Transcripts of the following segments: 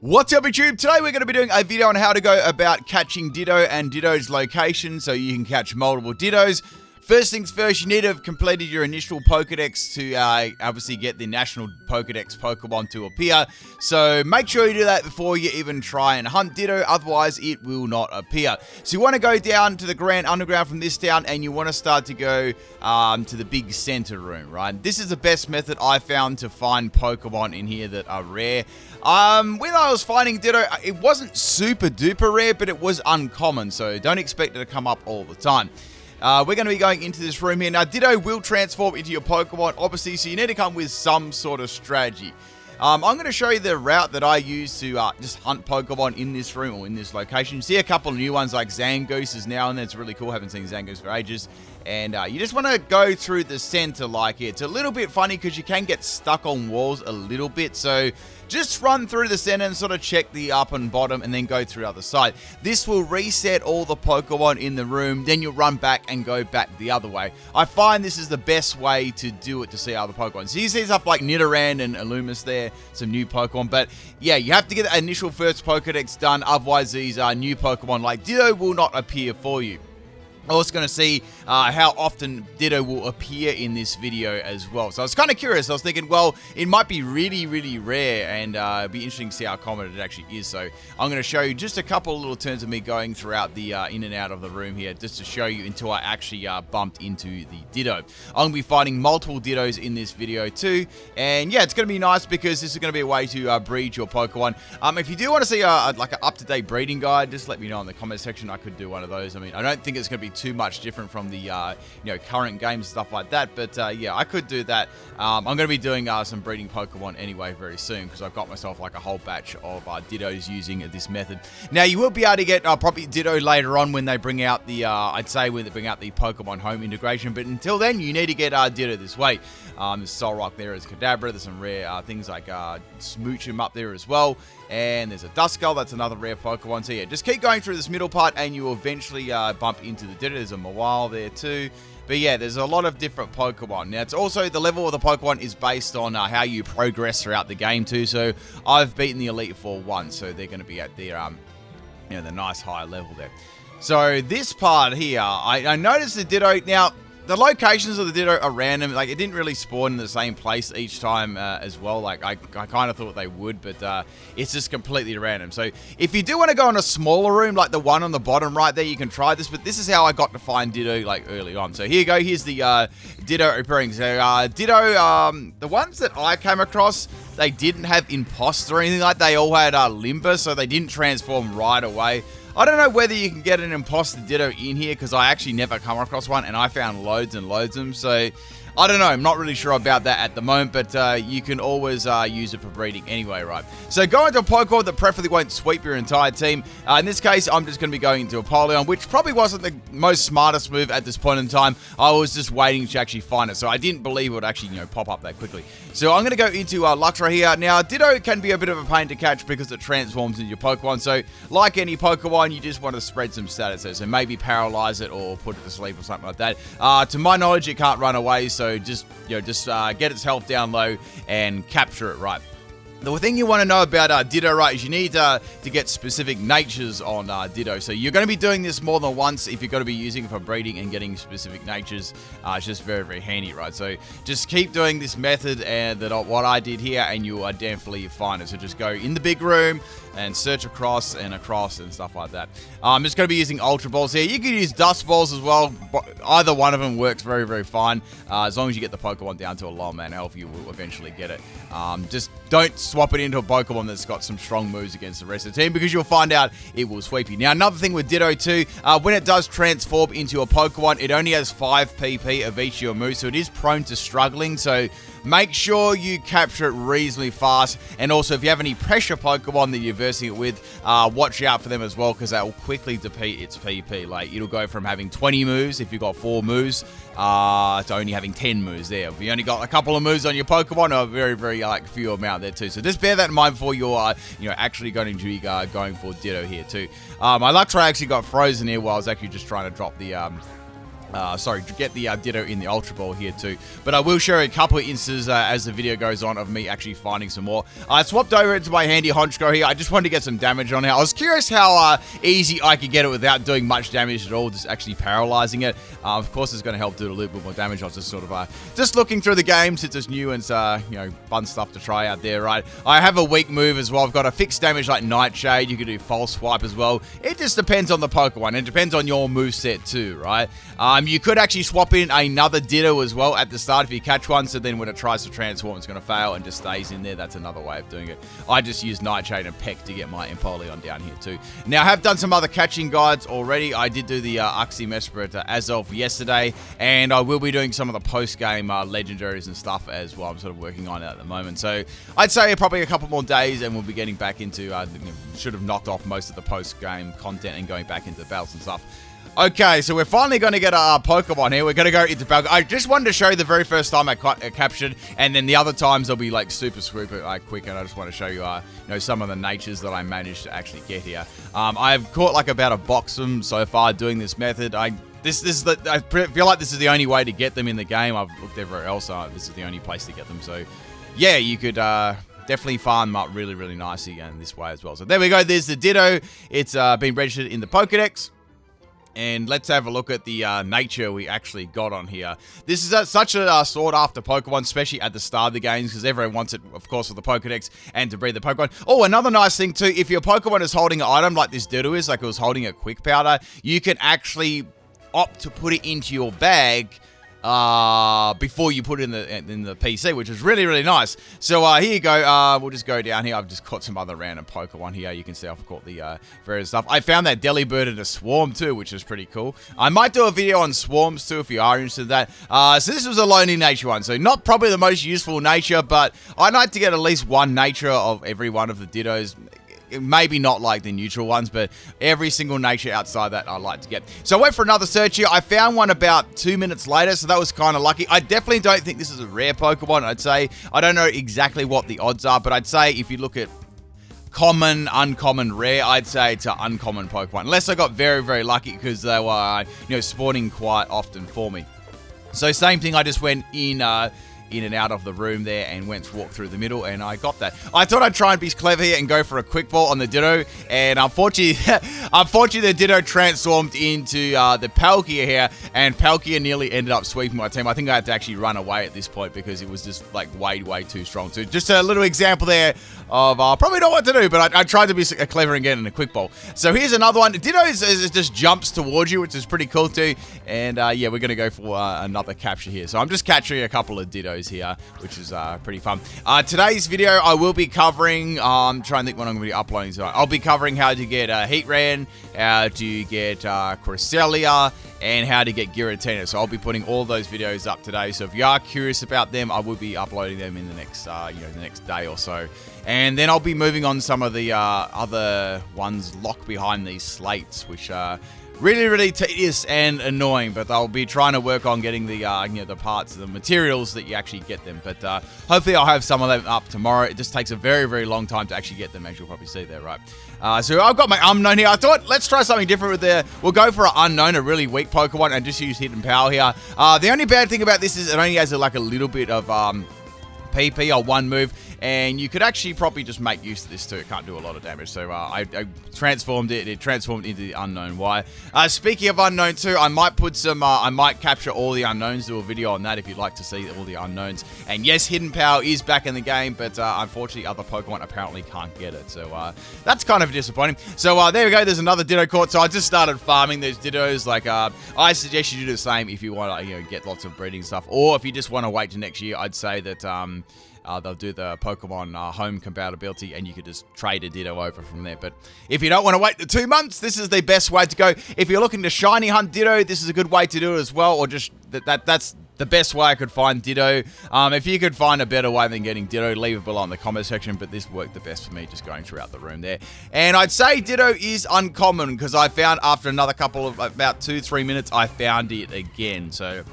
What's up, YouTube? Today we're going to be doing a video on how to go about catching Ditto and Ditto's location so you can catch multiple Dittos. First things first, you need to have completed your initial Pokedex to obviously get the National Pokedex Pokemon to appear. So make sure you do that before you even try and hunt Ditto, otherwise it will not appear. So you want to go down to the Grand Underground from this town and you want to start to go to the big center room, right? This is the best method I found to find Pokemon in here that are rare. When I was finding Ditto, it wasn't super duper rare, but it was uncommon, so don't expect it to come up all the time. We're going to be going into this room here. Now, Ditto will transform into your Pokemon, obviously, so you need to come with some sort of strategy. I'm going to show you the route that I use to just hunt Pokemon in this room or in this location. You see a couple of new ones like Zangoose is now in there. It's really cool. Haven't seen Zangoose for ages. And you just want to go through the center like it. It's a little bit funny because you can get stuck on walls a little bit. So just run through the center and sort of check the up and bottom and then go through the other side. This will reset all the Pokemon in the room. Then you'll run back and go back the other way. I find this is the best way to do it to see other Pokemon. So you see stuff like Nidoran and Illumis there. Some new Pokemon. But yeah, you have to get the initial first Pokedex done. Otherwise, these new Pokemon like Ditto will not appear for you. I was going to see how often Ditto will appear in this video as well. So I was kind of curious. I was thinking, well, it might be really, really rare and it'd be interesting to see how common it actually is. So I'm going to show you just a couple of little turns of me going throughout the in and out of the room here just to show you until I actually bumped into the Ditto. I'm going to be finding multiple Dittos in this video too. And yeah, it's going to be nice because this is going to be a way to breed your Pokemon. If you do want to see like an up-to-date breeding guide, just let me know in the comment section. I could do one of those. I mean, I don't think it's going to be too much different from the current games, stuff like that, but yeah, I could do that. I'm going to be doing some breeding Pokemon anyway very soon because I've got myself like a whole batch of Dittos using this method. Now you will be able to get probably Ditto later on when they bring out the I'd say when they bring out the Pokemon Home integration, but until then you need to get Ditto this way. There's Solrock there, there's Kadabra, there's some rare things like Smoochum up there as well, and there's a Duskull, that's another rare Pokemon. So yeah, just keep going through this middle part and you will eventually bump into the Ditto. There's a Mawile there too. But yeah, there's a lot of different Pokemon. Now, it's also the level of the Pokemon is based on how you progress throughout the game too. So I've beaten the Elite Four once, so they're going to be at their the nice high level there. So this part here, I noticed the Ditto. Now, the locations of the Ditto are random. Like, it didn't really spawn in the same place each time as well. Like, I kind of thought they would, but it's just completely random. So, if you do want to go in a smaller room, like the one on the bottom right there, you can try this. But this is how I got to find Ditto, like, early on. So, here you go. Here's the Ditto appearing. So, Ditto, the ones that I came across, they didn't have Imposter or anything like that. They all had Limber, so they didn't transform right away. I don't know whether you can get an Imposter Ditto in here because I actually never come across one and I found loads and loads of them. So I don't know. I'm not really sure about that at the moment, but you can always use it for breeding anyway, right? So go into a Pokemon that preferably won't sweep your entire team. In this case, I'm just going to be going into a Apollyon, which probably wasn't the most smartest move at this point in time. I was just waiting to actually find it, so I didn't believe it would actually, pop up that quickly. So I'm going to go into Luxray here. Now, Ditto can be a bit of a pain to catch because it transforms into your Pokemon. So, like any Pokemon, you just want to spread some status there. So maybe paralyze it or put it to sleep or something like that. To my knowledge, it can't run away. So just get its health down low and capture it right. The thing you want to know about Ditto, right, is you need to get specific natures on Ditto. So you're going to be doing this more than once if you're going to be using it for breeding and getting specific natures. It's just very, very handy, right? So just keep doing this method and what I did here, and you will definitely find it. So just go in the big room and search across and stuff like that. I'm just going to be using Ultra Balls here. You can use Dust Balls as well. Either one of them works very, very fine. As long as you get the Pokemon down to a low man health, you will eventually get it. Just don't swap it into a Pokemon that's got some strong moves against the rest of the team because you'll find out it will sweep you. Now, another thing with Ditto too, when it does transform into a Pokemon, it only has 5 PP of each of your moves, so it is prone to struggling. So make sure you capture it reasonably fast. And also, if you have any pressure Pokemon that you're versing it with, watch out for them as well because that will quickly deplete its PP. Like, it'll go from having 20 moves if you've got 4 moves to only having 10 moves there. If you only got a couple of moves on your Pokemon, a very, very few amount there too. So just bear that in mind before you're actually going to be going for Ditto here too. My Luxray actually got frozen here while I was actually just trying to drop the Sorry, get the Ditto in the Ultra Ball here too. But I will show you a couple of instances as the video goes on of me actually finding some more. I swapped over into my handy Honchko here. I just wanted to get some damage on it. I was curious how easy I could get it without doing much damage at all, just actually paralyzing it. Of course, it's going to help do a little bit more damage. I was just sort of just looking through the game since it's new and you know, fun stuff to try out there, right? I have a weak move as well. I've got a fixed damage like Nightshade. You can do False Swipe as well. It just depends on the Pokemon. It depends on your moveset too, right? You could actually swap in another Ditto as well at the start if you catch one, so then when it tries to transform, it's going to fail and just stays in there. That's another way of doing it. I just use Nightshade and Peck to get my Empoleon down here too. Now, I have done some other catching guides already. I did do the Uxie Mesprit as of yesterday, and I will be doing some of the post-game legendaries and stuff as well. I'm sort of working on it at the moment. So I'd say probably a couple more days and we'll be getting back into, should have knocked off most of the post-game content and going back into the battles and stuff. Okay, so we're finally going to get our Pokemon here. We're going to go into battle. I just wanted to show you the very first time I captured, and then the other times they'll be like super quick, and I just want to show you, you know, some of the natures that I managed to actually get here. I've caught like about a box of them so far doing this method. I feel like this is the only way to get them in the game. I've looked everywhere else. This is the only place to get them. So, yeah, you could definitely farm them up really, really nicely in this way as well. So there we go. There's the Ditto. It's been registered in the Pokedex. And let's have a look at the nature we actually got on here. This is such a sought-after Pokemon, especially at the start of the games, because everyone wants it, of course, with the Pokedex and to breed the Pokemon. Oh, another nice thing, too, if your Pokemon is holding an item like this Ditto is, like it was holding a Quick Powder, you can actually opt to put it into your bag before you put it in the PC, which is really, really nice. So here you go. We'll just go down here. I've just caught some other random Pokemon here. You can see I've caught the various stuff. I found that Delibird in a Swarm too, which is pretty cool. I might do a video on Swarms too if you are interested in that. So this was a Lonely Nature one. So not probably the most useful nature, but I'd like to get at least one nature of every one of the Dittos. Maybe not like the neutral ones, but every single nature outside that I like to get. So I went for another search here. I found one about 2 minutes later, so that was kind of lucky. I definitely don't think this is a rare Pokemon, I'd say. I don't know exactly what the odds are, but I'd say if you look at common, uncommon, rare, I'd say it's an uncommon Pokemon. Unless I got very, very lucky because they were, spawning quite often for me. So same thing, I just went in and out of the room there and walked through the middle, and I got that. I thought I'd try and be clever here and go for a quick ball on the Ditto, and unfortunately the Ditto transformed into the Palkia here, and Palkia nearly ended up sweeping my team. I think I had to actually run away at this point because it was just like way, way too strong. So just a little example there of probably not what to do, but I tried to be clever and get in a quick ball. So here's another one. Ditto just jumps towards you, which is pretty cool too, and yeah, we're going to go for another capture here. So I'm just capturing a couple of Dittos here, which is pretty fun. Today's video, I will be covering, I'm trying to think what I'm going to be uploading tonight. I'll be covering how to get Heatran, how to get Cresselia, and how to get Giratina. So I'll be putting all those videos up today. So if you are curious about them, I will be uploading them in the next, the next day or so. And then I'll be moving on some of the other ones locked behind these slates, which are really, really tedious and annoying, but I'll be trying to work on getting the the parts, the materials that you actually get them. But hopefully I'll have some of them up tomorrow. It just takes a very, very long time to actually get them, as you'll probably see there, right? So I've got my Unknown here. I thought, let's try something different with we'll go for an Unknown, a really weak Pokemon, and just use Hidden Power here. The only bad thing about this is it only has like a little bit of PP or one move, and you could actually probably just make use of this too. It can't do a lot of damage, so I transformed it. It transformed into the Unknown Y. Speaking of Unknown too, I might put some, I might capture all the Unknowns, do a video on that if you'd like to see all the Unknowns. And yes, Hidden Power is back in the game, but unfortunately other Pokemon apparently can't get it, so that's kind of disappointing. So there we go, there's another Ditto caught. So I just started farming those Dittos. Like I suggest you do the same if you want to get lots of breeding stuff, or if you just want to wait till next year. I'd say that they'll do the Pokemon home compatibility, and you could just trade a Ditto over from there. But if you don't want to wait the 2 months, this is the best way to go. If you're looking to shiny hunt Ditto, this is a good way to do it as well, or just that's the best way I could find Ditto. If you could find a better way than getting Ditto, leave it below in the comment section, but this worked the best for me, just going throughout the room there. And I'd say Ditto is uncommon, because I found after another couple of about 2-3 minutes, I found it again. So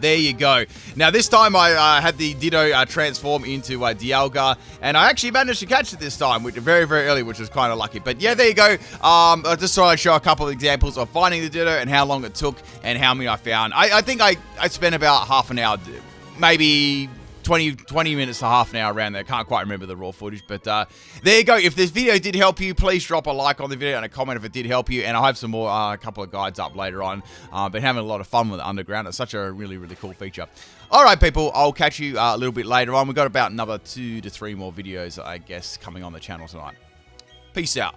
there you go. Now, this time I had the Ditto transform into Dialga, and I actually managed to catch it this time, which very, very early, which was kind of lucky. But yeah, there you go. I just thought I'd show a couple of examples of finding the Ditto and how long it took and how many I found. I think I spent about half an hour, maybe 20 minutes to half an hour around there. Can't quite remember the raw footage, but there you go. If this video did help you, please drop a like on the video and a comment if it did help you. And I'll have some more, a couple of guides up later on. Been having a lot of fun with the underground. It's such a really, really cool feature. All right, people, I'll catch you a little bit later on. We've got about another 2 to 3 more videos, I guess, coming on the channel tonight. Peace out.